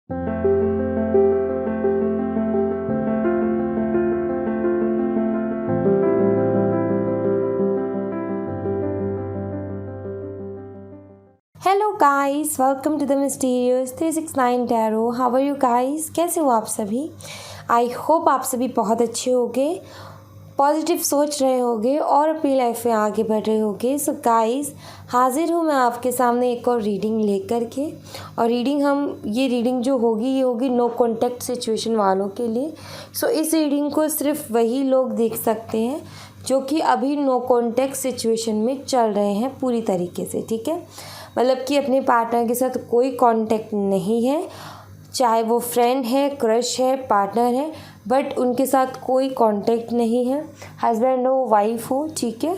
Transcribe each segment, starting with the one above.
Hello guys, welcome to the mysterious 369 tarot. How are you guys? कैसे हो आप सभी? आई होप आप सभी बहुत अच्छे होंगे, पॉजिटिव सोच रहे होंगे और अपनी लाइफ में आगे बढ़ रहे होंगे। सो गाइस, हाजिर हूँ मैं आपके सामने एक और रीडिंग लेकर के। और ये रीडिंग जो होगी ये होगी नो कॉन्टैक्ट सिचुएशन वालों के लिए। सो इस रीडिंग को सिर्फ वही लोग देख सकते हैं जो कि अभी नो कॉन्टैक्ट सिचुएशन में चल रहे हैं पूरी तरीके से, ठीक है। मतलब कि अपने पार्टनर के साथ कोई कांटेक्ट नहीं है, चाहे वो फ्रेंड है, क्रश है, पार्टनर है, बट उनके साथ कोई कांटेक्ट नहीं है। हस्बैंड हो, वाइफ हो, ठीक है।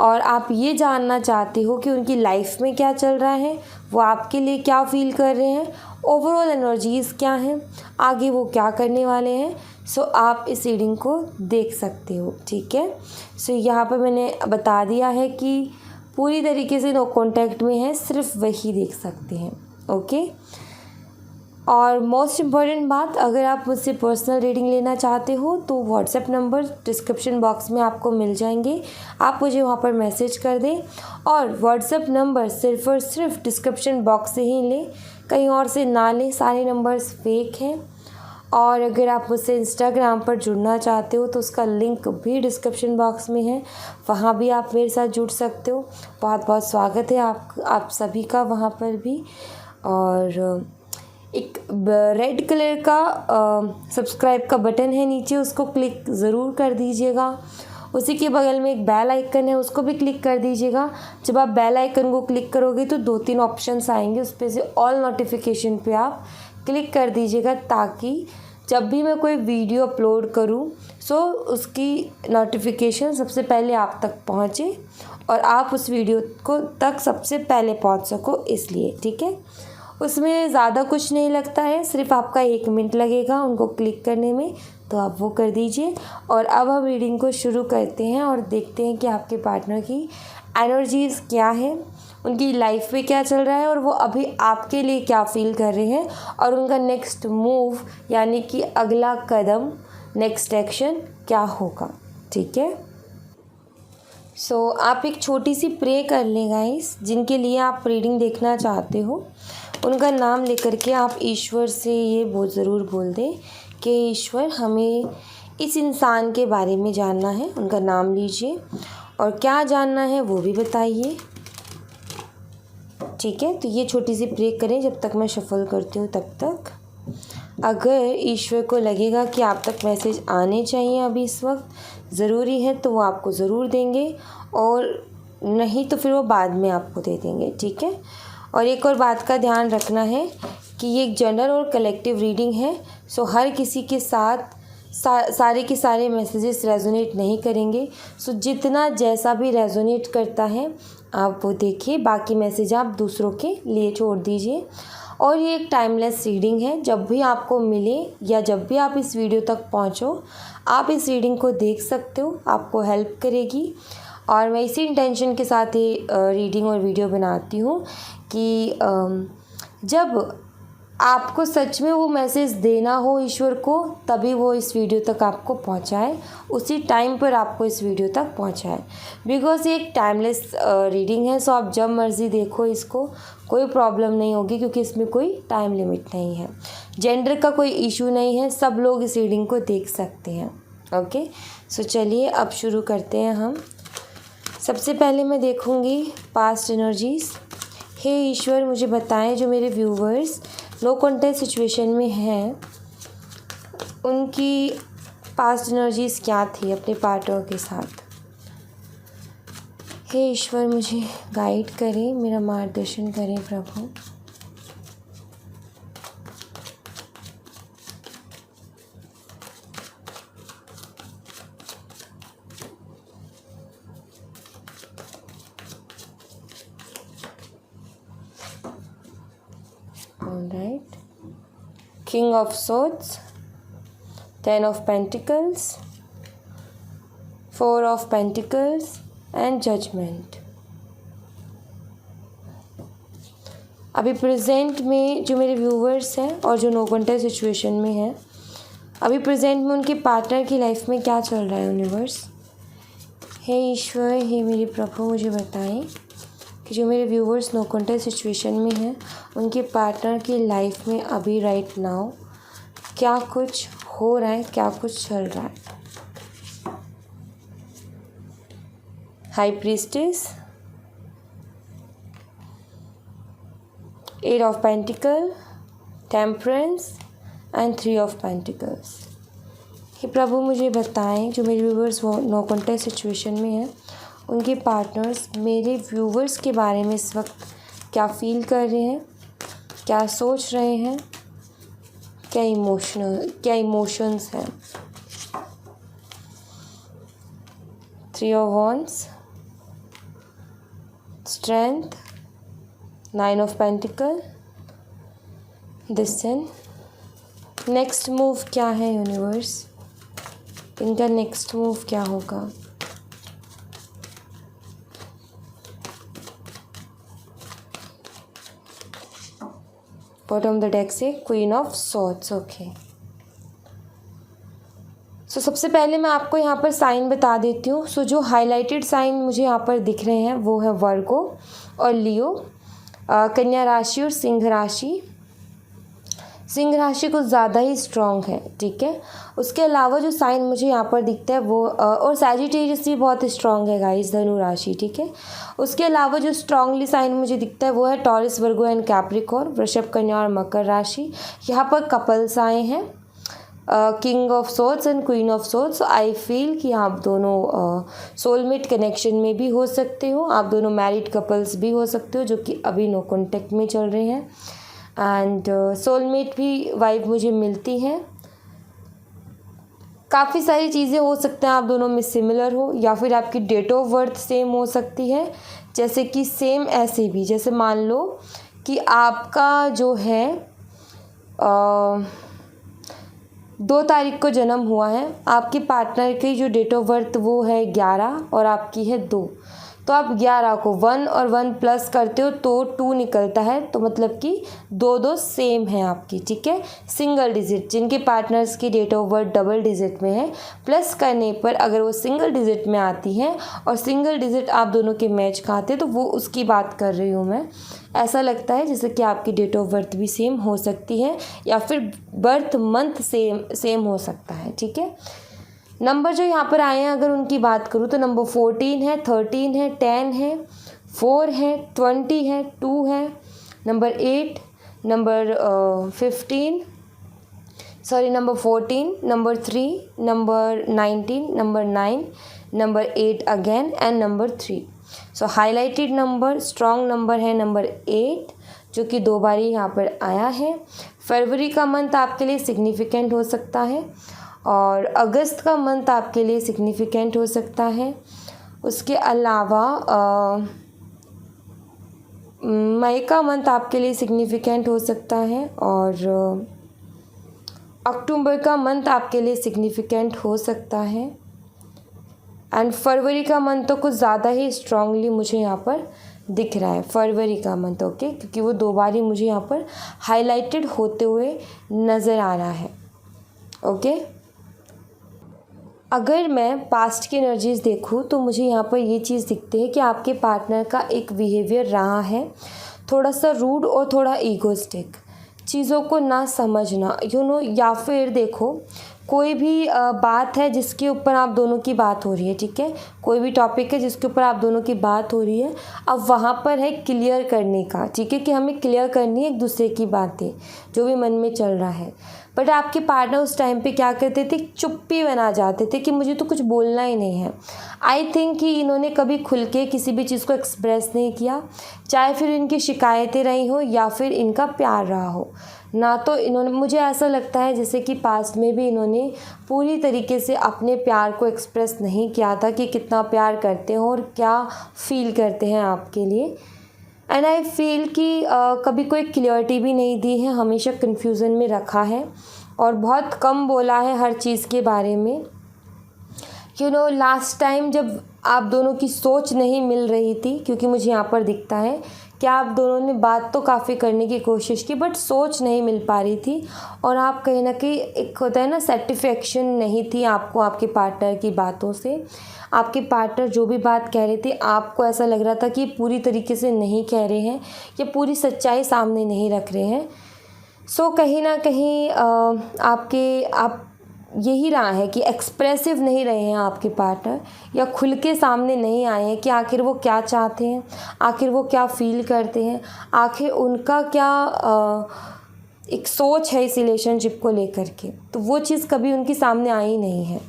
और आप ये जानना चाहते हो कि उनकी लाइफ में क्या चल रहा है, वो आपके लिए क्या फील कर रहे हैं, ओवरऑल एनर्जीज़ क्या हैं, आगे वो क्या करने वाले हैं। सो आप इस रीडिंग को देख सकते हो, ठीक है। सो यहाँ पर मैंने बता दिया है कि पूरी तरीके से नो कॉन्टैक्ट में है, सिर्फ वही देख सकते हैं, ओके। और मोस्ट इम्पॉर्टेंट बात, अगर आप मुझसे पर्सनल रीडिंग लेना चाहते हो तो व्हाट्सएप नंबर डिस्क्रिप्शन बॉक्स में आपको मिल जाएंगे, आप मुझे वहाँ पर मैसेज कर दें। और व्हाट्सएप नंबर सिर्फ और सिर्फ डिस्क्रिप्शन बॉक्स से ही लें, कहीं और से ना लें, सारे नंबर्स फेक हैं। और अगर आप मुझसे इंस्टाग्राम पर जुड़ना चाहते हो तो उसका लिंक भी डिस्क्रिप्शन बॉक्स में है, वहाँ भी आप मेरे साथ जुड़ सकते हो। बहुत बहुत स्वागत है आप सभी का वहाँ पर भी। और एक रेड कलर का सब्सक्राइब का बटन है नीचे, उसको क्लिक ज़रूर कर दीजिएगा। उसी के बगल में एक बेल आइकन है, उसको भी क्लिक कर दीजिएगा। जब आप बेल आइकन को क्लिक करोगे तो 2-3 ऑप्शंस आएंगे, उस पर से ऑल नोटिफिकेशन पे आप क्लिक कर दीजिएगा, ताकि जब भी मैं कोई वीडियो अपलोड करूं सो उसकी नोटिफिकेशन सबसे पहले आप तक पहुंचे और आप उस वीडियो को तक सबसे पहले पहुंच सको, इसलिए, ठीक है। उसमें ज़्यादा कुछ नहीं लगता है, सिर्फ आपका 1 मिनट लगेगा उनको क्लिक करने में, तो आप वो कर दीजिए। और अब हम रीडिंग को शुरू करते हैं और देखते हैं कि आपके पार्टनर की एनर्जीज़ क्या है, उनकी लाइफ में क्या चल रहा है और वो अभी आपके लिए क्या फील कर रहे हैं, और उनका नेक्स्ट मूव यानी कि अगला कदम, नेक्स्ट एक्शन क्या होगा, ठीक है। सो आप एक छोटी सी प्रे कर लें गाइस, जिनके लिए आप रीडिंग देखना चाहते हो उनका नाम लेकर के आप ईश्वर से ये ज़रूर बोल दें कि ईश्वर, हमें इस इंसान के बारे में जानना है। उनका नाम लीजिए और क्या जानना है वो भी बताइए, ठीक है। तो ये छोटी सी प्रे करें जब तक मैं शफल करती हूँ तब तक। अगर ईश्वर को लगेगा कि आप तक मैसेज आने चाहिए अभी इस वक्त ज़रूरी है तो वो आपको ज़रूर देंगे, और नहीं तो फिर वो बाद में आपको दे देंगे, ठीक है। और एक और बात का ध्यान रखना है कि ये एक जनरल और कलेक्टिव रीडिंग है। सो हर किसी के साथ सारे के सारे मैसेजेस रेजोनेट नहीं करेंगे। सो जितना जैसा भी रेजोनेट करता है आप वो देखिए, बाकी मैसेज आप दूसरों के लिए छोड़ दीजिए। और ये एक टाइमलेस रीडिंग है, जब भी आपको मिले या जब भी आप इस वीडियो तक पहुंचो आप इस रीडिंग को देख सकते हो, आपको हेल्प करेगी। और मैं इसी इंटेंशन के साथ ही रीडिंग और वीडियो बनाती हूँ कि जब आपको सच में वो मैसेज देना हो ईश्वर को, तभी वो इस वीडियो तक आपको पहुंचाए, उसी टाइम पर आपको इस वीडियो तक पहुंचाए। बिकॉज ये एक टाइमलेस रीडिंग है, सो आप जब मर्ज़ी देखो इसको, कोई प्रॉब्लम नहीं होगी, क्योंकि इसमें कोई टाइम लिमिट नहीं है, जेंडर का कोई इशू नहीं है, सब लोग इस रीडिंग को देख सकते हैं, ओके। सो चलिए अब शुरू करते हैं हम। सबसे पहले मैं देखूँगी पास्ट एनर्जीज़। हे ईश्वर, मुझे बताएं जो मेरे व्यूवर्स नो कॉन्टैक्ट सिचुएशन में हैं उनकी पास्ट एनर्जीज़ क्या थी अपने पार्टनर के साथ। हे ईश्वर, मुझे गाइड करें, मेरा मार्गदर्शन करें प्रभु। Alright. King of Swords, 10 of Pentacles, 4 of Pentacles and Judgment. अभी प्रेजेंट में जो मेरे व्यूवर्स हैं और जो नो कॉन्टैक्ट सिचुएशन में हैं, अभी प्रेजेंट में उनके पार्टनर की लाइफ में क्या चल रहा है यूनिवर्स। हे ईश्वर, हे मेरे प्रभु, मुझे बताएं कि जो मेरे व्यूवर्स नो कॉन्टैक्ट सिचुएशन में हैं उनके पार्टनर की लाइफ में अभी राइट नाउ क्या कुछ हो रहा है, क्या कुछ चल रहा है। High priestess, eight of pentacles, temperance and three of pentacles. हे प्रभु, मुझे बताएं जो मेरे व्यूवर्स वो नो कॉन्टैक्ट सिचुएशन में हैं उनके पार्टनर्स मेरे व्यूवर्स के बारे में इस वक्त क्या फील कर रहे हैं, क्या सोच रहे हैं, क्या इमोशंस हैं। Three of wands, strength, nine of pentacle, decent. Next move क्या है यूनिवर्स, इनका नेक्स्ट मूव क्या होगा। बॉटम द डेक से queen of swords. Okay, so सबसे पहले मैं आपको यहाँ पर साइन बता देती हूँ। सो जो हाईलाइटेड साइन मुझे यहाँ पर दिख रहे हैं वो है वर्गो और लियो, कन्या राशि और सिंह राशि। सिंह राशि कुछ ज़्यादा ही स्ट्रॉन्ग है, ठीक है। उसके अलावा जो साइन मुझे यहाँ पर दिखता है वो और सैजिटेरियस भी बहुत स्ट्रॉन्ग है गाइस, धनु राशि, ठीक है। उसके अलावा जो स्ट्रॉन्गली साइन मुझे दिखता है वो है टॉरस, वर्गो एंड कैप्रिकॉर्न, वृषभ, कन्या और मकर राशि। यहाँ पर कपल्स आए हैं, king of swords and queen of swords. I feel कि आप दोनों सोलमेट कनेक्शन में भी हो सकते हो, आप दोनों मैरिड कपल्स भी हो सकते हो जो कि अभी नो कॉन्टेक्ट में चल रहे हैं। एंड सोलमेट भी वाइब मुझे मिलती है। काफ़ी सारी चीज़ें हो सकते हैं आप दोनों में सिमिलर हो, या फिर आपकी डेट ऑफ बर्थ सेम हो सकती है। जैसे कि सेम ऐसे भी, जैसे मान लो कि आपका जो है 2 तारीख को जन्म हुआ है, आपके पार्टनर की जो डेट ऑफ बर्थ वो है 11 और आपकी है 2, तो आप 11 को 1 और 1 प्लस करते हो तो 2 निकलता है, तो मतलब कि 2 सेम है आपकी, ठीक है। सिंगल डिजिट, जिनके पार्टनर्स की date of birth double digit में है, प्लस करने पर अगर वो सिंगल डिजिट में आती हैं और सिंगल डिजिट आप दोनों के मैच खाते हैं, तो वो उसकी बात कर रही हूँ मैं। ऐसा लगता है जैसे कि आपकी डेट ऑफ बर्थ भी सेम हो सकती है या फिर बर्थ मंथ सेम हो सकता है, ठीक है। नंबर जो यहाँ पर आए हैं अगर उनकी बात करूँ तो नंबर 14 है, 13 है, 10 है, 4 है, 20 है, 2 है, number 8, number 15, sorry number 14, number 3, number 19, number 9, number 8 again and number 3। So highlighted number, strong number है नंबर 8 जो कि 2 बार यहाँ पर आया है। फरवरी का मंथ आपके लिए सिग्निफिकेंट हो सकता है और अगस्त का मंथ आपके लिए सिग्निफिकेंट हो सकता है। उसके अलावा मई का मंथ आपके लिए सिग्निफिकेंट हो सकता है और अक्टूबर का मंथ आपके लिए सिग्निफिकेंट हो सकता है। एंड फरवरी का मंथ तो कुछ ज़्यादा ही स्ट्रांगली मुझे यहाँ पर दिख रहा है, फरवरी का मंथ, ओके, क्योंकि वो 2 बार ही मुझे यहाँ पर हाईलाइटेड होते हुए नज़र आ रहा है, ओके। अगर मैं पास्ट की एनर्जीज़ देखूँ तो मुझे यहाँ पर ये चीज़ दिखती है कि आपके पार्टनर का एक बिहेवियर रहा है थोड़ा सा रूड और थोड़ा ईगोइस्टिक, चीज़ों को ना समझना, या फिर देखो कोई भी बात है जिसके ऊपर आप दोनों की बात हो रही है, ठीक है, कोई भी टॉपिक है जिसके ऊपर आप दोनों की बात हो रही है, अब वहाँ पर है क्लियर करने का, ठीक है, कि हमें क्लियर करनी है एक दूसरे की बातें जो भी मन में चल रहा है। बट आपके पार्टनर उस टाइम पे क्या करते थे, चुप्पी बना जाते थे कि मुझे तो कुछ बोलना ही नहीं है। आई थिंक कि इन्होंने कभी खुल के किसी भी चीज़ को एक्सप्रेस नहीं किया, चाहे फिर इनकी शिकायतें रही हो या फिर इनका प्यार रहा हो ना, तो इन्होंने, मुझे ऐसा लगता है जैसे कि पास्ट में भी इन्होंने पूरी तरीके से अपने प्यार को एक्सप्रेस नहीं किया था कि कितना प्यार करते हो और क्या फील करते हैं आपके लिए। एंड आई फील कि कभी कोई क्लियरिटी भी नहीं दी है, हमेशा कन्फ्यूज़न में रखा है और बहुत कम बोला है हर चीज़ के बारे में। लास्ट टाइम जब आप दोनों की सोच नहीं मिल रही थी, क्योंकि मुझे यहाँ पर दिखता है कि कि आप दोनों ने बात तो काफ़ी करने की कोशिश की बट सोच नहीं मिल पा रही थी, और आप कहीं ना कहीं, एक होता है ना, सेटिस्फेक्शन नहीं थी आपको आपके पार्टनर की बातों से। आपके पार्टनर जो भी बात कह रहे थे आपको ऐसा लग रहा था कि पूरी तरीके से नहीं कह रहे हैं या पूरी सच्चाई सामने नहीं रख रहे हैं। सो कहीं ना कहीं आप यही रहा है कि एक्सप्रेसिव नहीं रहे हैं आपके पार्टनर, या खुल के सामने नहीं आए हैं कि आखिर वो क्या चाहते हैं, आखिर वो क्या फील करते हैं, आखिर उनका क्या एक सोच है इस रिलेशनशिप को लेकर के। तो वो चीज़ कभी उनके सामने आई नहीं है।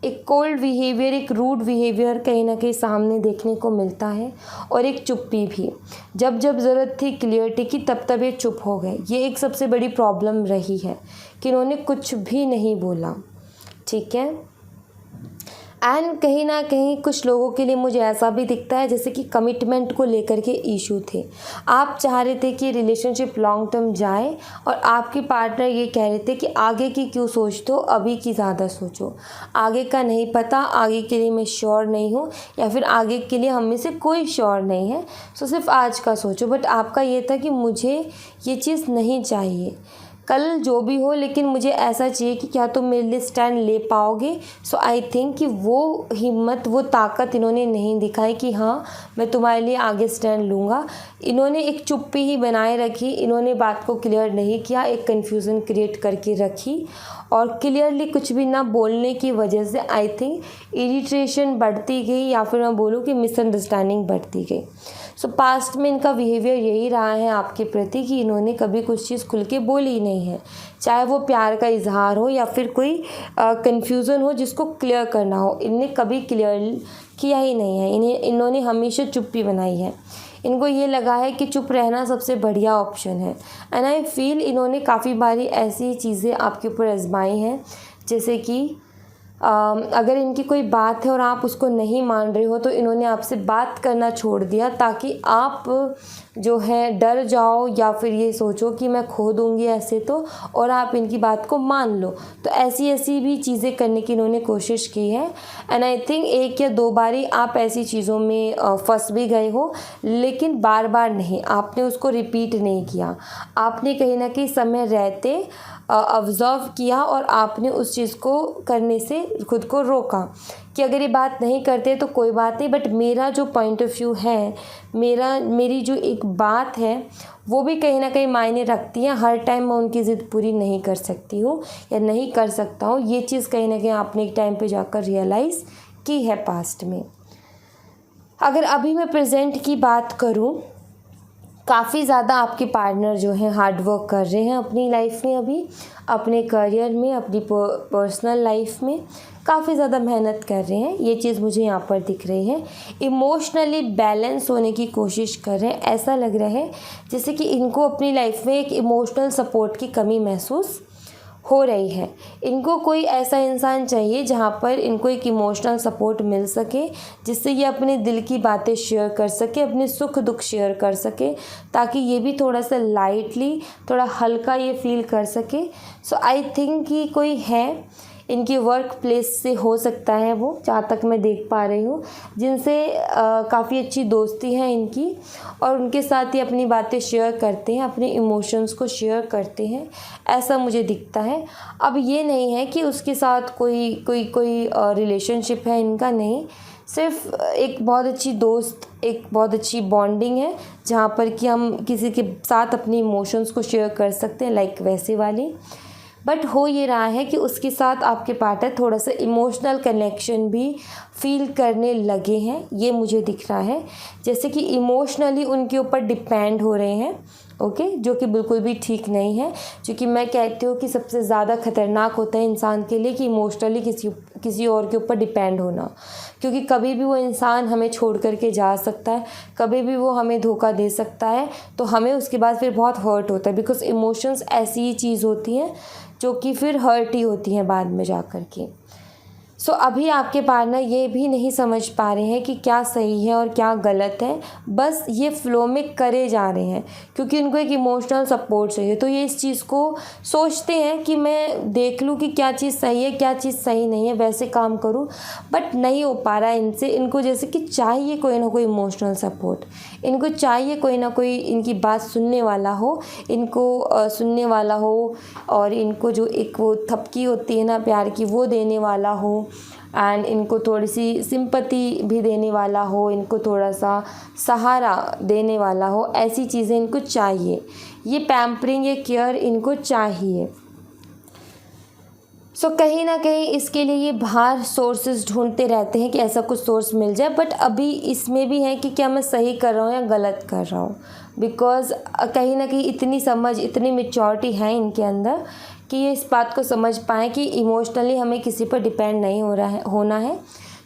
एक कोल्ड बिहेवियर, एक रूड बिहेवियर कहीं ना कहीं सामने देखने को मिलता है, और एक चुप्पी भी। जब जब ज़रूरत थी क्लियरिटी की तब तब ये चुप हो गए। ये एक सबसे बड़ी प्रॉब्लम रही है कि इन्होंने कुछ भी नहीं बोला, ठीक है। एंड कहीं ना कहीं कुछ लोगों के लिए मुझे ऐसा भी दिखता है जैसे कि कमिटमेंट को लेकर के इशू थे। आप चाह रहे थे कि रिलेशनशिप लॉन्ग टर्म जाए, और आपके पार्टनर ये कह रहे थे कि आगे की क्यों सोचते हो, अभी की ज़्यादा सोचो। आगे का नहीं पता, आगे के लिए मैं श्योर नहीं हूँ, या फिर आगे के लिए हम में से कोई श्योर नहीं है, सो सिर्फ आज का सोचो। बट आपका ये था कि मुझे ये चीज़ नहीं चाहिए, कल जो भी हो, लेकिन मुझे ऐसा चाहिए कि क्या तुम मेरे लिए स्टैंड ले पाओगे। सो आई थिंक कि वो हिम्मत, वो ताकत इन्होंने नहीं दिखाई कि हाँ मैं तुम्हारे लिए आगे स्टैंड लूँगा। इन्होंने एक चुप्पी ही बनाए रखी, इन्होंने बात को क्लियर नहीं किया, एक कन्फ्यूज़न क्रिएट करके रखी, और क्लियरली कुछ भी ना बोलने की वजह से आई थिंक इरिटेशन बढ़ती गई, या फिर मैं बोलूँ कि मिसअंडरस्टैंडिंग बढ़ती गई। सो पास्ट में इनका बिहेवियर यही रहा है आपके प्रति कि इन्होंने कभी कुछ चीज़ खुल के बोली ही नहीं है, चाहे वो प्यार का इजहार हो या फिर कोई कन्फ्यूज़न हो जिसको क्लियर करना हो, इनने कभी क्लियर किया ही नहीं है। इन्होंने हमेशा चुप्पी बनाई है। इनको ये लगा है कि चुप रहना सबसे बढ़िया ऑप्शन है। एंड आई फील इन्होंने काफ़ी बारी ऐसी चीज़ें आपके ऊपर आजमाई हैं, जैसे कि अगर इनकी कोई बात है और आप उसको नहीं मान रहे हो तो इन्होंने आपसे बात करना छोड़ दिया, ताकि आप जो है डर जाओ या फिर ये सोचो कि मैं खो दूँगी ऐसे तो, और आप इनकी बात को मान लो। तो ऐसी भी चीज़ें करने की इन्होंने कोशिश की है। एंड आई थिंक 1 या 2 बारी आप ऐसी चीज़ों में फंस भी गए हो, लेकिन बार बार नहीं, आपने उसको रिपीट नहीं किया। आपने कहीं ना कहीं समय रहते ऑब्ज़र्व किया, और आपने उस चीज़ को करने से खुद को रोका कि अगर ये बात नहीं करते तो कोई बात नहीं, बट मेरा जो पॉइंट ऑफ व्यू है, मेरी जो एक बात है वो भी कहीं ना कहीं मायने रखती है। हर टाइम मैं उनकी ज़िद पूरी नहीं कर सकती हूँ या नहीं कर सकता हूँ। ये चीज़ कहीं ना कहीं आपने एक टाइम पे जाकर रियलाइज़ की है पास्ट में। अगर अभी मैं प्रेजेंट की बात करूँ, काफ़ी ज़्यादा आपके पार्टनर जो हैं हार्ड वर्क कर रहे हैं अपनी लाइफ में, अभी अपने करियर में, अपनी पर्सनल लाइफ में काफ़ी ज़्यादा मेहनत कर रहे हैं। ये चीज़ मुझे यहाँ पर दिख रही है। इमोशनली बैलेंस होने की कोशिश कर रहे हैं। ऐसा लग रहा है जैसे कि इनको अपनी लाइफ में एक इमोशनल सपोर्ट की कमी महसूस हो रही है। इनको कोई ऐसा इंसान चाहिए जहाँ पर इनको एक इमोशनल सपोर्ट मिल सके, जिससे ये अपने दिल की बातें शेयर कर सके, अपने सुख दुख शेयर कर सके, ताकि ये भी थोड़ा सा लाइटली, थोड़ा हल्का ये फील कर सके। सो आई थिंक कि कोई है इनकी वर्क प्लेस से, हो सकता है वो, जहाँ तक मैं देख पा रही हूँ, जिनसे काफ़ी अच्छी दोस्ती है इनकी, और उनके साथ ही अपनी बातें शेयर करते हैं, अपने इमोशंस को शेयर करते हैं, ऐसा मुझे दिखता है। अब ये नहीं है कि उसके साथ कोई रिलेशनशिप है इनका, नहीं, सिर्फ एक बहुत अच्छी दोस्त, एक बहुत अच्छी बॉन्डिंग है जहाँ पर कि हम किसी के साथ अपनी इमोशंस को शेयर कर सकते हैं, लाइक वैसे वाली। बट हो ये रहा है कि उसके साथ आपके पार्टनर थोड़ा सा इमोशनल कनेक्शन भी फील करने लगे हैं, ये मुझे दिख रहा है, जैसे कि इमोशनली उनके ऊपर डिपेंड हो रहे हैं। ओके, जो कि बिल्कुल भी ठीक नहीं है, क्योंकि मैं कहती हूँ कि सबसे ज़्यादा ख़तरनाक होता है इंसान के लिए कि इमोशनली किसी और के ऊपर डिपेंड होना, क्योंकि कभी भी वो इंसान हमें छोड़ करके जा सकता है, कभी भी वो हमें धोखा दे सकता है, तो हमें उसके बाद फिर बहुत हर्ट होता है। बिकॉज इमोशंस ऐसी ही चीज़ होती हैं जो कि फिर हर्ट ही होती हैं बाद में जा कर के। सो अभी आपके पार्टनर ये भी नहीं समझ पा रहे हैं कि क्या सही है और क्या गलत है, बस ये फ़्लो में करे जा रहे हैं क्योंकि उनको एक इमोशनल सपोर्ट चाहिए। तो ये इस चीज़ को सोचते हैं कि मैं देख लूँ कि क्या चीज़ सही है, क्या चीज़ सही नहीं है, वैसे काम करूँ, बट नहीं हो पा रहा है इनसे। इनको जैसे कि चाहिए कोई ना कोई इमोशनल सपोर्ट, इनको चाहिए कोई ना कोई इनकी बात सुनने वाला हो, इनको सुनने वाला हो, और इनको जो एक वो थपकी होती है ना प्यार की, वो देने वाला हो, एंड इनको थोड़ी सी सिंपैथी भी देने वाला हो, इनको थोड़ा सा सहारा देने वाला हो। ऐसी चीज़ें इनको चाहिए, ये पैम्परिंग, ये केयर इनको चाहिए। सो कहीं ना कहीं इसके लिए ये बाहर सोर्सेज ढूंढते रहते हैं कि ऐसा कुछ सोर्स मिल जाए, बट अभी इसमें भी है कि क्या मैं सही कर रहा हूँ या गलत कर रहा हूँ, बिकॉज़ कहीं ना कहीं इतनी समझ, इतनी मैच्योरिटी है इनके अंदर कि ये इस बात को समझ पाएँ कि इमोशनली हमें किसी पर डिपेंड नहीं होना है।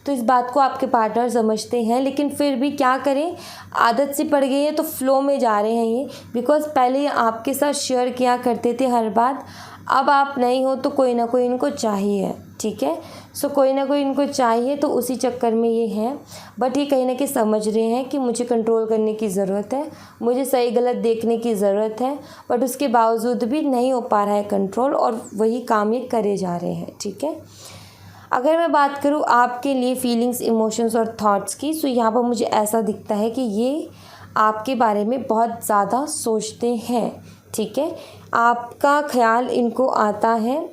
तो इस बात को आपके पार्टनर समझते हैं, लेकिन फिर भी क्या करें, आदत सी पड़ गई है तो फ़्लो में जा रहे हैं ये, बिकॉज़ पहले ये आपके साथ शेयर किया करते थे हर बात, अब आप नहीं हो तो कोई ना कोई इनको चाहिए, ठीक है। सो कोई ना कोई इनको चाहिए, तो उसी चक्कर में ये हैं। बट ये कहीं ना कहीं समझ रहे हैं कि मुझे कंट्रोल करने की ज़रूरत है, मुझे सही गलत देखने की ज़रूरत है, बट उसके बावजूद भी नहीं हो पा रहा है कंट्रोल, और वही काम ये करे जा रहे हैं, ठीक है। अगर मैं बात करूँ आपके लिए फीलिंग्स, इमोशंस और थॉट्स की, तो यहाँ पर मुझे ऐसा दिखता है कि ये आपके बारे में बहुत ज़्यादा सोचते हैं, ठीक है। आपका ख्याल इनको आता है,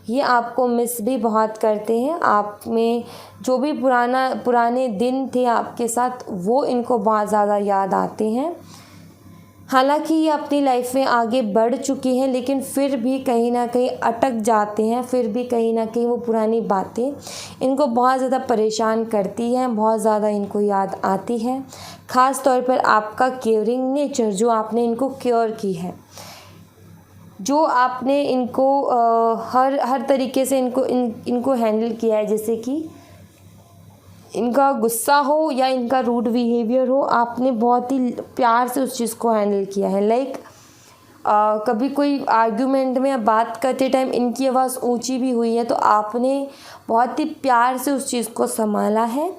ये आपको मिस भी बहुत करते हैं। आप में जो भी पुराने दिन थे आपके साथ, वो इनको बहुत ज़्यादा याद आते हैं। हालांकि ये अपनी लाइफ में आगे बढ़ चुके हैं, लेकिन फिर भी कहीं ना कहीं अटक जाते हैं, फिर भी कहीं ना कहीं वो पुरानी बातें इनको बहुत ज़्यादा परेशान करती हैं, बहुत ज़्यादा इनको याद आती है। ख़ास तौर पर आपका केयरिंग नेचर, जो आपने इनको केयर की है, जो आपने इनको हर तरीके से इनको हैंडल किया है, जैसे कि इनका गुस्सा हो या इनका रूड बिहेवियर हो, आपने बहुत ही प्यार से उस चीज़ को हैंडल किया है। लाइक कभी कोई आर्ग्यूमेंट में बात करते टाइम इनकी आवाज़ ऊंची भी हुई है, तो आपने बहुत ही प्यार से उस चीज़ को संभाला है,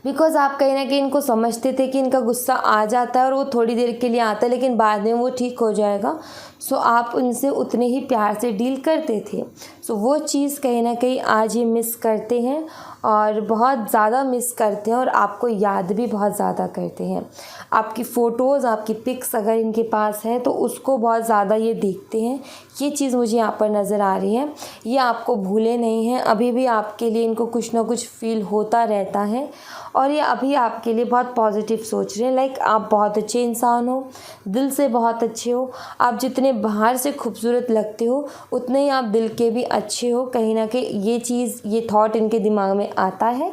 बिकॉज़ आप कहीं ना कहीं इनको समझते थे कि इनका गुस्सा आ जाता है और वो थोड़ी देर के लिए आता है, लेकिन बाद में वो ठीक हो जाएगा। सो आप उनसे उतने ही प्यार से डील करते थे। सो वो चीज़ कहीं ना कहीं आज ये मिस करते हैं, और बहुत ज़्यादा मिस करते हैं, और आपको याद भी बहुत ज़्यादा करते हैं। आपकी फ़ोटोज़, आपकी पिक्स अगर इनके पास है तो उसको बहुत ज़्यादा ये देखते हैं। ये चीज़ मुझे यहाँ पर नज़र आ रही है। ये आपको भूले नहीं हैं, अभी भी आपके लिए इनको कुछ ना कुछ फ़ील होता रहता है, और ये अभी आपके लिए बहुत पॉजिटिव सोच रहे हैं। लाइक आप बहुत अच्छे इंसान हो, दिल से बहुत अच्छे हो। आप जितने बाहर से खूबसूरत लगते हो, उतने ही आप दिल के भी अच्छे हो। कहीं ना कहीं ये चीज़, ये थॉट इनके दिमाग में आता है।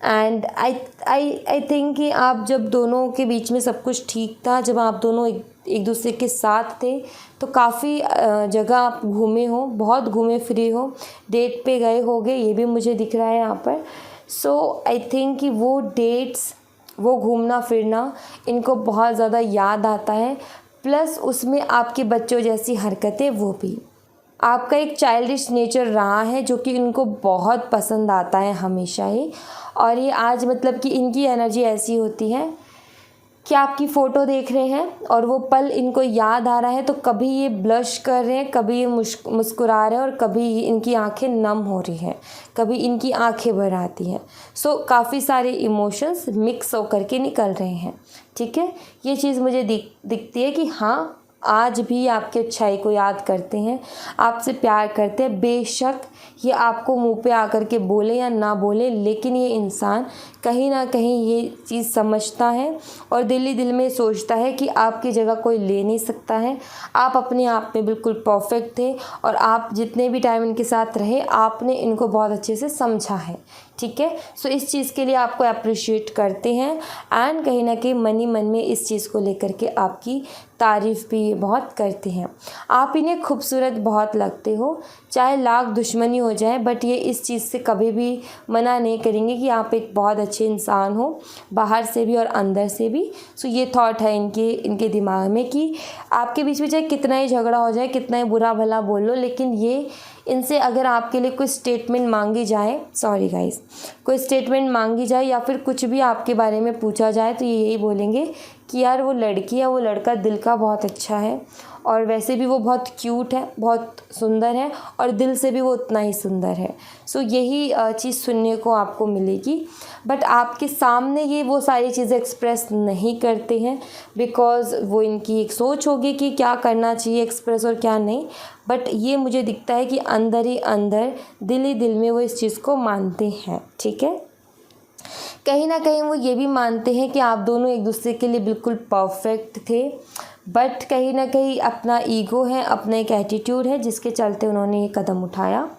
एंड आई थिंक कि आप जब दोनों के बीच में सब कुछ ठीक था, जब आप दोनों एक दूसरे के साथ थे, तो काफ़ी जगह आप घूमे हो, बहुत घूमे फिरे हो, डेट पे गए होगे, ये भी मुझे दिख रहा है यहाँ पर। सो आई थिंक कि वो डेट्स, वो घूमना फिरना इनको बहुत ज़्यादा याद आता है, प्लस उसमें आपके बच्चों जैसी हरकतें, वो भी। आपका एक चाइल्डिश नेचर रहा है जो कि इनको बहुत पसंद आता है हमेशा ही, और ये आज मतलब कि इनकी एनर्जी ऐसी होती है कि आपकी फ़ोटो देख रहे हैं और वो पल इनको याद आ रहा है, तो कभी ये ब्लश कर रहे हैं, कभी ये मुस्कुरा रहे हैं, और कभी इनकी आंखें नम हो रही हैं, कभी इनकी आंखें भर आती हैं। सो काफ़ी सारे इमोशंस मिक्स होकर के निकल रहे हैं, ठीक है। ये चीज़ मुझे दिखती है कि हाँ, आज भी आपकी अच्छाई को याद करते हैं, आपसे प्यार करते हैं। बेशक ये आपको मुंह पे आकर के बोले या ना बोले, लेकिन ये इंसान कहीं ना कहीं ये चीज़ समझता है, और दिल ही दिल में सोचता है कि आपकी जगह कोई ले नहीं सकता है। आप अपने आप में बिल्कुल परफेक्ट थे, और आप जितने भी टाइम इनके साथ रहे, आपने इनको बहुत अच्छे से समझा है, ठीक है। सो इस चीज़ के लिए आपको अप्रिशिएट करते हैं, एंड कहीं ना कहीं मन ही मन में इस चीज़ को लेकर के आपकी तारीफ़ भी बहुत करते हैं। आप इन्हें खूबसूरत बहुत लगते हो, चाहे लाख दुश्मनी हो जाए, बट ये इस चीज़ से कभी भी मना नहीं करेंगे कि आप एक बहुत अच्छे इंसान हो, बाहर से भी और अंदर से भी। सो ये थॉट है इनके दिमाग में कि आपके बीच में चाहे कितना ही झगड़ा हो जाए, कितना ही बुरा भला बोल लो, लेकिन ये इनसे अगर आपके लिए कोई स्टेटमेंट मांगी जाए, सॉरी गाइस, कोई स्टेटमेंट मांगी जाए या फिर कुछ भी आपके बारे में पूछा जाए तो ये यही बोलेंगे कि यार वो लड़की या वो लड़का दिल का बहुत अच्छा है और वैसे भी वो बहुत क्यूट है, बहुत सुंदर है और दिल से भी वो उतना ही सुंदर है। सो यही चीज़ सुनने को आपको मिलेगी। बट आपके सामने ये वो सारी चीज़ें एक्सप्रेस नहीं करते हैं बिकॉज़ वो इनकी एक सोच होगी कि क्या करना चाहिए एक्सप्रेस और क्या नहीं। बट ये मुझे दिखता है कि अंदर ही अंदर, दिल ही दिल में वो इस चीज़ को मानते हैं। ठीक है, कहीं ना कहीं वो ये भी मानते हैं कि आप दोनों एक दूसरे के लिए बिल्कुल परफेक्ट थे, बट कहीं ना कहीं अपना ईगो है, अपना एक एटीट्यूड है जिसके चलते उन्होंने ये कदम उठाया।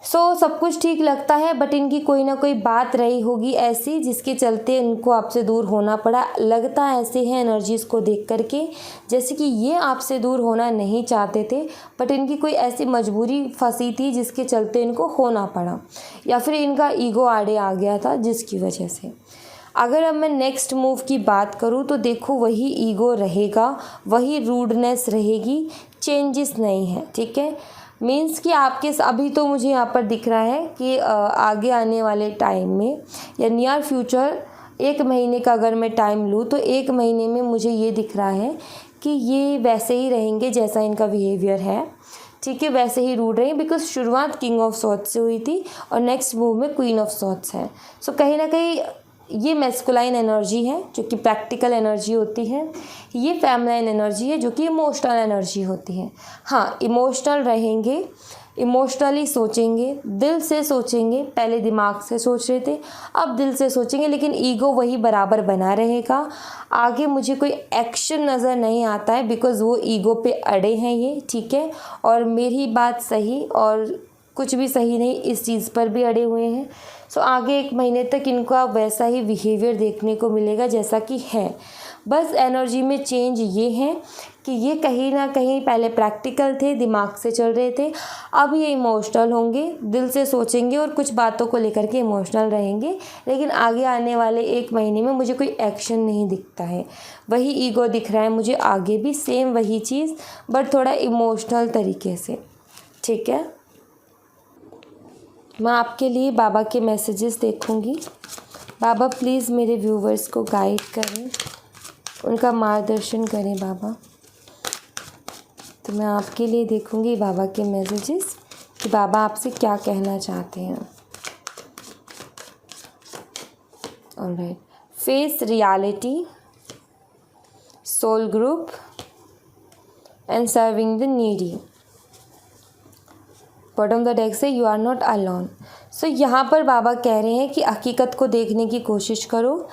सब कुछ ठीक लगता है बट इनकी कोई ना कोई बात रही होगी ऐसी जिसके चलते इनको आपसे दूर होना पड़ा। लगता ऐसे है एनर्जीज़ को देख करके जैसे कि ये आपसे दूर होना नहीं चाहते थे, बट इनकी कोई ऐसी मजबूरी फंसी थी जिसके चलते इनको होना पड़ा, या फिर इनका ईगो आड़े आ गया था जिसकी वजह से। अगर अब मैं नेक्स्ट मूव की बात करूँ तो देखो वही ईगो रहेगा, वही रूडनेस रहेगी, चेंजेस नहीं है। ठीक है, मीन्स कि आपके अभी तो मुझे यहाँ पर दिख रहा है कि आगे आने वाले टाइम में या नियर फ्यूचर 1 महीने का अगर मैं टाइम लूँ तो 1 महीने में मुझे ये दिख रहा है कि ये वैसे ही रहेंगे जैसा इनका बिहेवियर है। ठीक है, वैसे ही रूड रहे बिकॉज शुरुआत किंग ऑफ सॉर्ड्स से हुई थी और नेक्स्ट मूव में क्वीन ऑफ सॉर्ड्स है। कहीं ना कहीं ये मैस्कुलाइन एनर्जी है जो कि प्रैक्टिकल एनर्जी होती है, ये फेमिनाइन एनर्जी है जो कि इमोशनल एनर्जी होती है। हाँ, इमोशनल रहेंगे, इमोशनली सोचेंगे, दिल से सोचेंगे। पहले दिमाग से सोच रहे थे, अब दिल से सोचेंगे, लेकिन ईगो वही बराबर बना रहेगा। आगे मुझे कोई एक्शन नज़र नहीं आता है बिकॉज़ वो ईगो पे अड़े हैं ये। ठीक है, और मेरी बात सही और कुछ भी सही नहीं, इस चीज़ पर भी अड़े हुए हैं। आगे 1 महीने तक इनका वैसा ही बिहेवियर देखने को मिलेगा जैसा कि है। बस एनर्जी में चेंज ये है कि ये कहीं ना कहीं पहले प्रैक्टिकल थे, दिमाग से चल रहे थे, अब ये इमोशनल होंगे, दिल से सोचेंगे और कुछ बातों को लेकर के इमोशनल रहेंगे। लेकिन आगे आने वाले 1 महीने में मुझे कोई एक्शन नहीं दिखता है, वही ईगो दिख रहा है मुझे आगे भी, सेम वही चीज़ बट थोड़ा इमोशनल तरीके से। ठीक है, मैं आपके लिए बाबा के मैसेजेस देखूंगी। बाबा प्लीज़ मेरे व्यूवर्स को गाइड करें, उनका मार्गदर्शन करें बाबा। तो मैं आपके लिए देखूंगी बाबा के मैसेजेस कि बाबा आपसे क्या कहना चाहते हैं। Alright, face reality, soul group and serving the needy. Bottom the deck से यू आर नॉट अलोन। यहाँ पर बाबा कह रहे हैं कि हकीकत को देखने की कोशिश करो,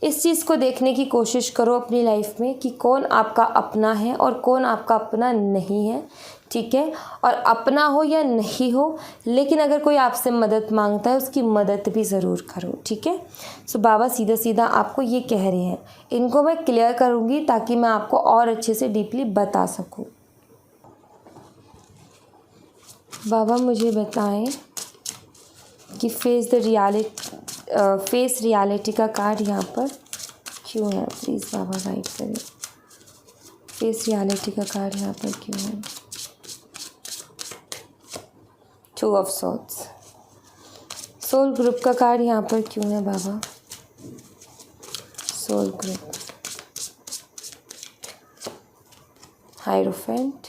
इस चीज़ को देखने की कोशिश करो अपनी लाइफ में कि कौन आपका अपना है और कौन आपका अपना नहीं है। ठीक है, और अपना हो या नहीं हो, लेकिन अगर कोई आपसे मदद मांगता है उसकी मदद भी ज़रूर करो। ठीक है, बाबा सीधा सीधा आपको ये कह रहे हैं। इनको मैं क्लियर करूँगी ताकि मैं आपको और अच्छे से डीपली बता सकूँ। बाबा मुझे बताएं कि फेस रियलिटी का कार्ड यहाँ पर क्यों है, प्लीज़ बाबा गाइड करें। फेस रियलिटी का कार्ड यहाँ पर क्यों है। 2 ऑफ सॉर्ड्स। सोल ग्रुप का कार्ड यहाँ पर क्यों है बाबा। Soul group, hierophant,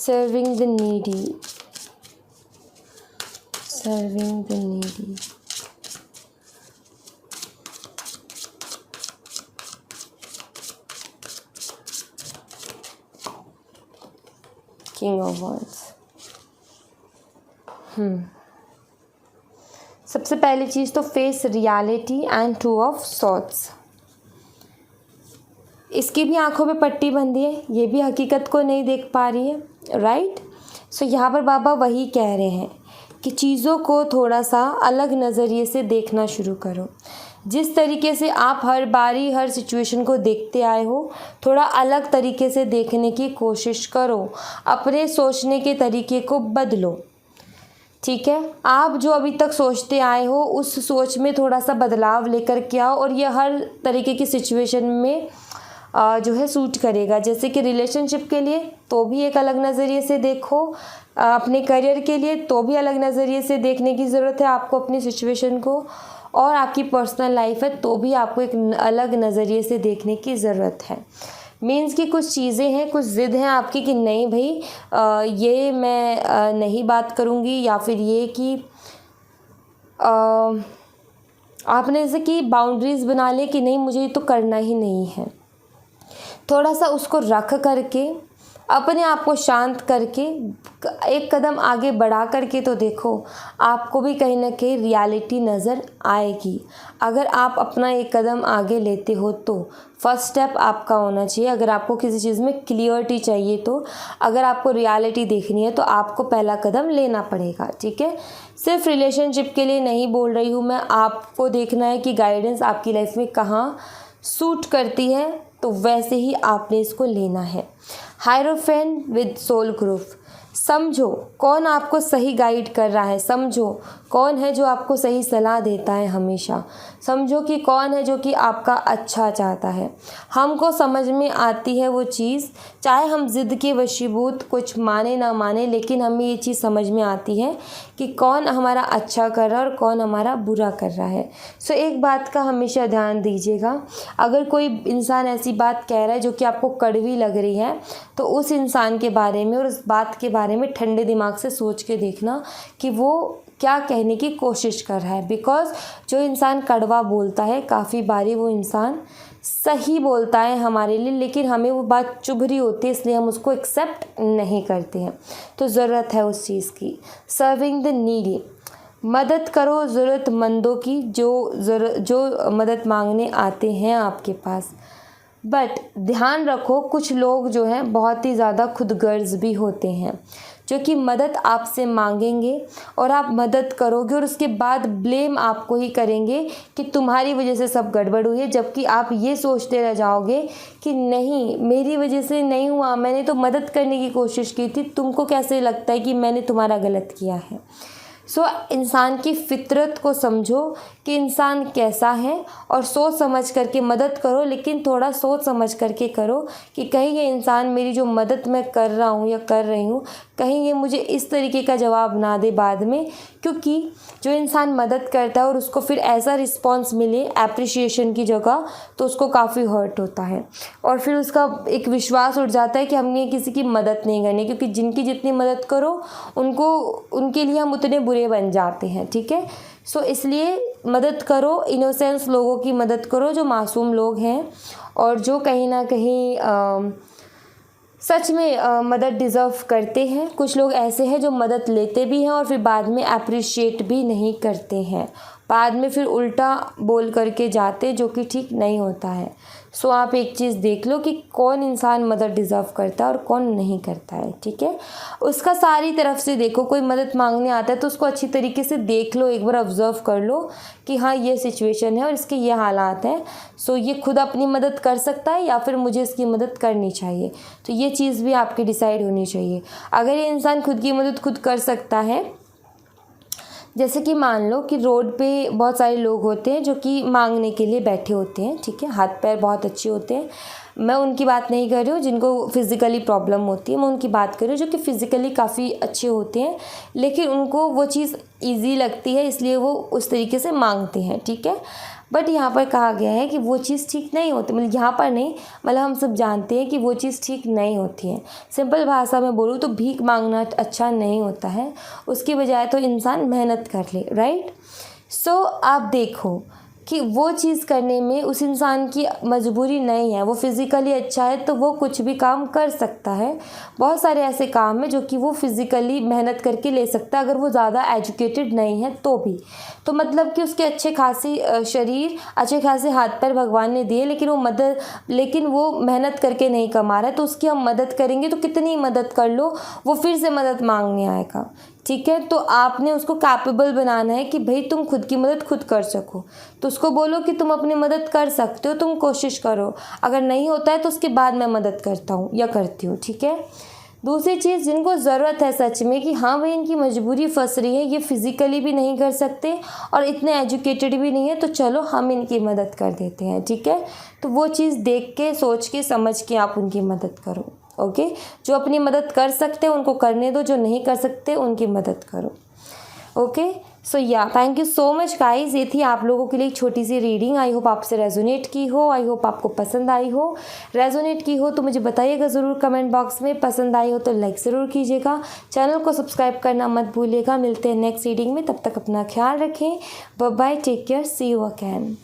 serving the needy, serving the needy, King of Wands। सबसे पहली चीज़ तो face reality and 2 of swords. इसकी भी आंखों पे पट्टी बंधी है, ये भी हकीकत को नहीं देख पा रही है। राइट, यहाँ पर बाबा वही कह रहे हैं कि चीज़ों को थोड़ा सा अलग नज़रिए से देखना शुरू करो। जिस तरीके से आप हर बारी हर सिचुएशन को देखते आए हो, थोड़ा अलग तरीके से देखने की कोशिश करो, अपने सोचने के तरीके को बदलो। ठीक है, आप जो अभी तक सोचते आए हो उस सोच में थोड़ा सा बदलाव लेकर के आओ और ये हर तरीके की सिचुएशन में जो है सूट करेगा। जैसे कि रिलेशनशिप के लिए तो भी एक अलग नज़रिए से देखो, अपने करियर के लिए तो भी अलग नज़रिए से देखने की ज़रूरत है आपको अपनी सिचुएशन को, और आपकी पर्सनल लाइफ है तो भी आपको एक अलग नज़रिए से देखने की ज़रूरत है। मीन्स कि कुछ चीज़ें हैं, कुछ ज़िद हैं आपकी कि नहीं भाई ये मैं नहीं बात करूँगी, या फिर ये कि आपने जैसे कि बाउंड्रीज़ बना ले कि नहीं मुझे ये तो करना ही नहीं है। थोड़ा सा उसको रख करके अपने आप को शांत करके एक कदम आगे बढ़ा करके तो देखो, आपको भी कहीं ना कहीं रियलिटी नज़र आएगी। अगर आप अपना एक कदम आगे लेते हो तो फर्स्ट स्टेप आपका होना चाहिए। अगर आपको किसी चीज़ में क्लियरिटी चाहिए, तो अगर आपको रियलिटी देखनी है तो आपको पहला कदम लेना पड़ेगा, ठीक है। सिर्फ रिलेशनशिप के लिए नहीं बोल रही हूँ मैं, आपको देखना है कि गाइडेंस आपकी लाइफ में कहाँ सूट करती है, तो वैसे ही आपने इसको लेना है। हायरोफेंट विद सोल ग्रुप, समझो कौन आपको सही गाइड कर रहा है, समझो कौन है जो आपको सही सलाह देता है हमेशा, समझो कि कौन है जो कि आपका अच्छा चाहता है। हमको समझ में आती है वो चीज़, चाहे हम ज़िद के वशीभूत कुछ माने ना माने, लेकिन हमें ये चीज़ समझ में आती है कि कौन हमारा अच्छा कर रहा है और कौन हमारा बुरा कर रहा है। सो एक बात का हमेशा ध्यान दीजिएगा, अगर कोई इंसान ऐसी बात कह रहा है जो कि आपको कड़वी लग रही है, तो उस इंसान के बारे में और उस बात के बारे में ठंडे दिमाग से सोच के देखना कि वो क्या कहने की कोशिश कर रहा है। बिकॉज़ जो इंसान कड़वा बोलता है काफ़ी बारी वो इंसान सही बोलता है हमारे लिए, लेकिन हमें वो बात चुभ रही होती है, इसलिए हम उसको एक्सेप्ट नहीं करते हैं। तो ज़रूरत है उस चीज़ की। सर्विंग द नीडी, मदद करो ज़रूरतमंदों की जो मदद मांगने आते हैं आपके पास। बट ध्यान रखो, कुछ लोग जो हैं बहुत ही ज़्यादा खुदगर्ज भी होते हैं, जो कि मदद आपसे मांगेंगे और आप मदद करोगे और उसके बाद ब्लेम आपको ही करेंगे कि तुम्हारी वजह से सब गड़बड़ हुई है, जबकि आप ये सोचते रह जाओगे कि नहीं मेरी वजह से नहीं हुआ, मैंने तो मदद करने की कोशिश की थी, तुमको कैसे लगता है कि मैंने तुम्हारा गलत किया है। सो इंसान की फितरत को समझो कि इंसान कैसा है और सोच समझ करके मदद करो, लेकिन थोड़ा सोच समझ करके करो कि कहीं ये इंसान मेरी जो मदद मैं कर रहा हूँ या कर रही हूँ, कहीं ये मुझे इस तरीके का जवाब ना दे बाद में। क्योंकि जो इंसान मदद करता है और उसको फिर ऐसा रिस्पॉन्स मिले एप्रिशिएशन की जगह, तो उसको काफ़ी हर्ट होता है और फिर उसका एक विश्वास उठ जाता है कि हमने किसी की मदद नहीं करनी, क्योंकि जिनकी जितनी मदद करो उनके लिए हम उतने बुरे बन जाते हैं, ठीक है। सो इसलिए मदद करो, इनोसेंस लोगों की मदद करो जो मासूम लोग हैं और जो कहीं ना कहीं सच में मदद डिज़र्व करते हैं। कुछ लोग ऐसे हैं जो मदद लेते भी हैं और फिर बाद में अप्रिशिएट भी नहीं करते हैं, बाद में फिर उल्टा बोल करके जाते, जो कि ठीक नहीं होता है। सो आप एक चीज़ देख लो कि कौन इंसान मदद डिज़र्व करता है और कौन नहीं करता है, ठीक है। उसका सारी तरफ से देखो, कोई मदद मांगने आता है तो उसको अच्छी तरीके से देख लो, एक बार ऑब्ज़र्व कर लो कि हाँ ये सिचुएशन है और इसके ये हालात हैं। सो ये खुद अपनी मदद कर सकता है या फिर मुझे इसकी मदद करनी चाहिए, तो ये चीज़ भी आपकी डिसाइड होनी चाहिए। अगर ये इंसान खुद की मदद खुद कर सकता है, जैसे कि मान लो कि रोड पे बहुत सारे लोग होते हैं जो कि मांगने के लिए बैठे होते हैं, ठीक है, हाथ पैर बहुत अच्छे होते हैं, मैं उनकी बात नहीं कर रही हूँ जिनको फिज़िकली प्रॉब्लम होती है, मैं उनकी बात कर रही हूँ जो कि फ़िज़िकली काफ़ी अच्छे होते हैं, लेकिन उनको वो चीज़ ईजी लगती है इसलिए वो उस तरीके से मांगते हैं, ठीक है। बट यहाँ पर कहा गया है कि वो चीज़ ठीक नहीं होती, मतलब यहाँ पर नहीं, मतलब हम सब जानते हैं कि वो चीज़ ठीक नहीं होती है। सिंपल भाषा में बोलूँ तो भीख मांगना अच्छा नहीं होता है, उसकी बजाय तो इंसान मेहनत कर ले, राइट। सो आप देखो कि वो चीज़ करने में उस इंसान की मजबूरी नहीं है, वो फिज़िकली अच्छा है तो वो कुछ भी काम कर सकता है। बहुत सारे ऐसे काम हैं जो कि वो फिज़िकली मेहनत करके ले सकता है, अगर वो ज़्यादा एजुकेटेड नहीं है तो भी। तो मतलब कि उसके अच्छे खासी शरीर, अच्छे खासे हाथ पैर भगवान ने दिए, लेकिन वो मेहनत करके नहीं कमा रहा है, तो उसकी हम मदद करेंगे तो कितनी मदद कर लो वो फिर से मदद मांगने आएगा, ठीक है। तो आपने उसको कैपेबल बनाना है कि भाई तुम खुद की मदद खुद कर सको, तो उसको बोलो कि तुम अपनी मदद कर सकते हो, तुम कोशिश करो, अगर नहीं होता है तो उसके बाद मैं मदद करता हूँ या करती हूँ, ठीक है। दूसरी चीज़, जिनको ज़रूरत है सच में कि हाँ भाई इनकी मजबूरी फंस रही है, ये फिज़िकली भी नहीं कर सकते और इतने एजुकेटेड भी नहीं है, तो चलो हम इनकी मदद कर देते हैं, ठीक है। तो वो चीज़ देख के, सोच के, समझ के आप उनकी मदद करो। ओके, जो अपनी मदद कर सकते हैं उनको करने दो, जो नहीं कर सकते उनकी मदद करो। ओके, सो या thank you so much guys. ये थी आप लोगों के लिए एक छोटी सी रीडिंग। आई होप आपसे रेजोनेट की हो, आई होप आपको पसंद आई हो। रेजोनेट की हो तो मुझे बताइएगा ज़रूर कमेंट बॉक्स में। पसंद आई हो तो लाइक ज़रूर कीजिएगा, चैनल को सब्सक्राइब करना मत भूलिएगा। मिलते हैं नेक्स्ट रीडिंग में, तब तक अपना ख्याल रखें। Bye bye, take care, see you again.